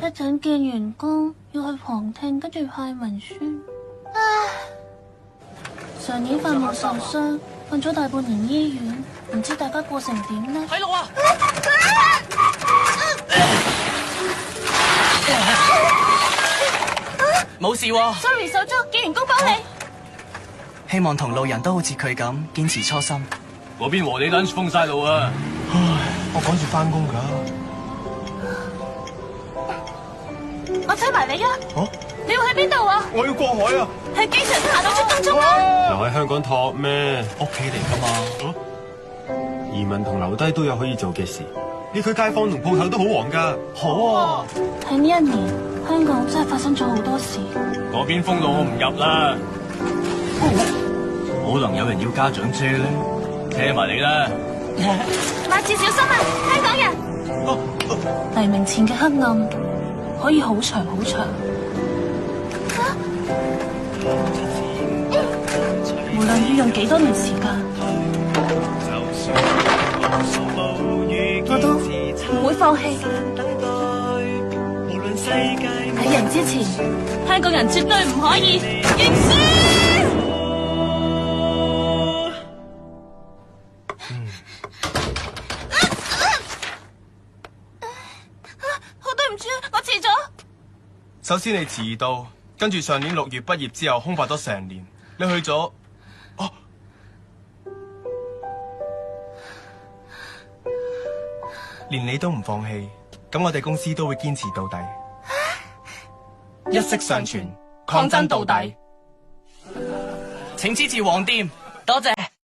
一陣見完工要去旁聽，跟住派文書。唉，上年發夢受傷，瞓咗大半年醫院，唔知大家過成點呢？睇路啊！冇事喎。Sorry， 手足，見完工幫你。希望同路人都好似佢咁堅持初心。嗰邊和你 lunch 封晒路啊！唉，我趕住翻工㗎。我睇埋你啊！哦，你要去邊度啊？我要過海啊！去機場行到出東涌啊！留喺香港托咩？屋企嚟㗎嘛。移民同留低都有可以做嘅事。呢區街坊同鋪頭都好旺㗎。好啊！喺呢一年，香港真係發生咗好多事。嗰邊封路我唔入啦。可能有人要家長車咧，車埋你啦。馬志小心啊！香港人。黎明前嘅黑暗可以好長好長。無論要用幾多年時間，我都唔會放棄。喺贏之前，香港人絕對唔可以認輸。好對唔住，我遲咗。首先你遲到，跟住上年6月畢業之後空白咗成年，你去咗哦，連你都唔放棄，咁我哋公司都會堅持到底，一息尚存，抗爭到底。請支持黃店，多謝。